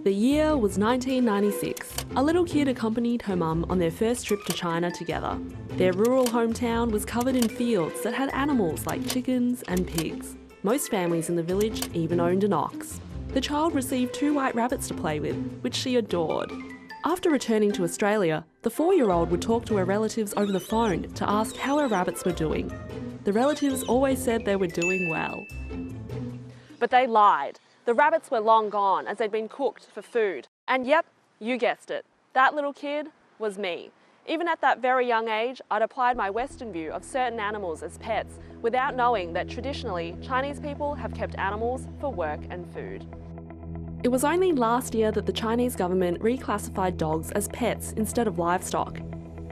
The year was 1996. A little kid accompanied her mum on their first trip to China together. Their rural hometown was covered in fields that had animals like chickens and pigs. Most families in the village even owned an ox. The child received 2 white rabbits to play with, which she adored. After returning to Australia, the 4-year-old would talk to her relatives over the phone to ask how her rabbits were doing. The relatives always said they were doing well. But they lied. The rabbits were long gone as they'd been cooked for food. And yep, you guessed it, that little kid was me. Even at that very young age, I'd applied my Western view of certain animals as pets without knowing that traditionally, Chinese people have kept animals for work and food. It was only last year that the Chinese government reclassified dogs as pets instead of livestock.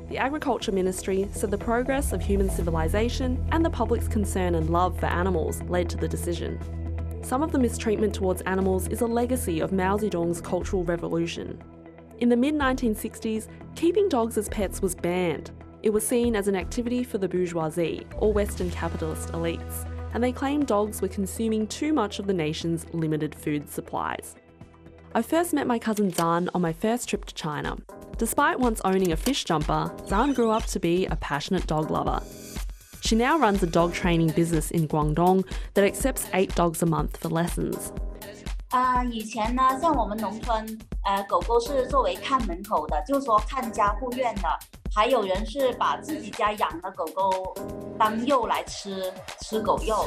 The Agriculture Ministry said the progress of human civilization and the public's concern and love for animals led to the decision. Some of the mistreatment towards animals is a legacy of Mao Zedong's Cultural Revolution. In the mid-1960s, keeping dogs as pets was banned. It was seen as an activity for the bourgeoisie, or Western capitalist elites, and they claimed dogs were consuming too much of the nation's limited food supplies. I first met my cousin Zan on my first trip to China. Despite once owning a fish jumper, Zan grew up to be a passionate dog lover. She now runs a dog training business in Guangdong that accepts 8 dogs a month for lessons. 以前呢，像我们农村，狗狗是作为看门口的，就是说看家护院的。还有人是把自己家养的狗狗当肉来吃狗肉。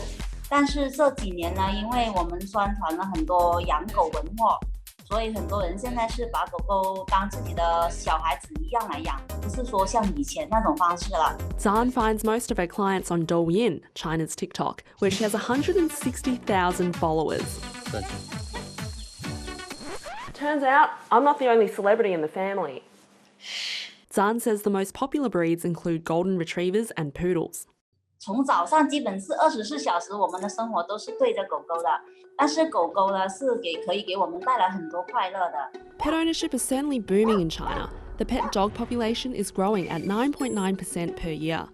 但是这几年呢，因为我们宣传了很多养狗文化，所以很多人现在是把狗狗当自己的小孩子一样来养，不是说像以前那种方式了。Zan finds most of her clients on Douyin, China's TikTok, where she has 160,000 followers. Turns out, I'm not the only celebrity in the family. Zan says the most popular breeds include golden retrievers and poodles. 从早上基本是24小时，我们的生活都是对着狗狗的。但是狗狗呢，是可以给我们带来很多快乐的。Pet ownership is certainly booming in China. The pet dog population is growing at 9.9% per year.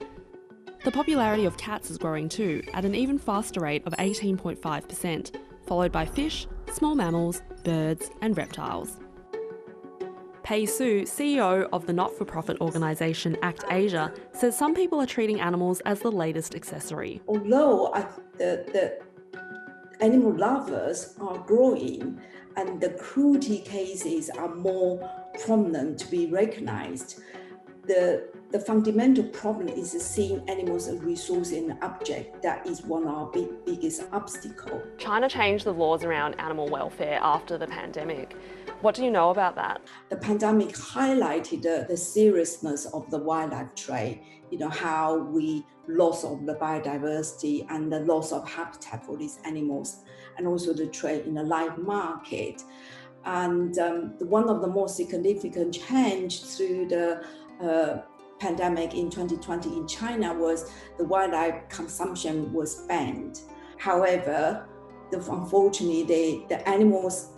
The popularity of cats is growing too, at an even faster rate of 18.5%, followed by fish, small mammals, birds and reptiles. Pei Su, CEO of the not-for-profit organisation Act Asia, says some people are treating animals as the latest accessory. Although the animal lovers are growing and the cruelty cases are more prominent to be recognised, the fundamental problem is seeing animals as a resource and object. That is one of our biggest obstacles. China changed the laws around animal welfare after the pandemic. What do you know about that? The pandemic highlighted the seriousness of the wildlife trade, how we loss of the biodiversity and the loss of habitat for these animals, and also the trade in the live market. And one of the most significant change through the pandemic in 2020 in China was the wildlife consumption was banned. However, unfortunately, the animals,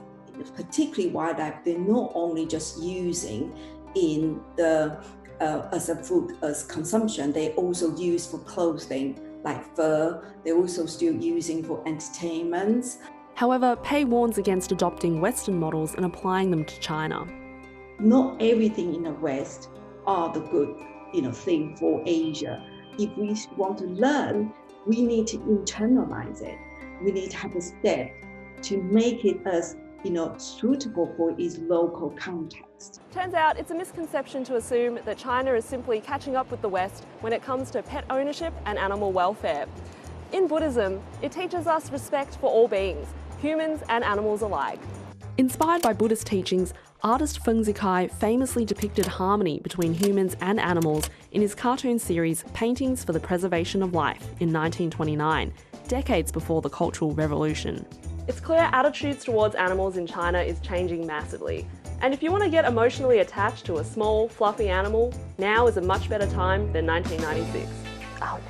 particularly wildlife, they're not only just using in the as a food, as consumption, they also use for clothing, like fur. They're also still using for entertainment. However, Pei warns against adopting Western models and applying them to China. Not everything in the West are the good, thing for Asia. If we want to learn, we need to internalize it. We need to have a step to make it as suitable for its local context. Turns out it's a misconception to assume that China is simply catching up with the West when it comes to pet ownership and animal welfare. In Buddhism, it teaches us respect for all beings, humans and animals alike. Inspired by Buddhist teachings, artist Feng Zikai famously depicted harmony between humans and animals in his cartoon series Paintings for the Preservation of Life in 1929, decades before the Cultural Revolution. It's clear attitudes towards animals in China is changing massively. And if you want to get emotionally attached to a small, fluffy animal, now is a much better time than 1996. Oh,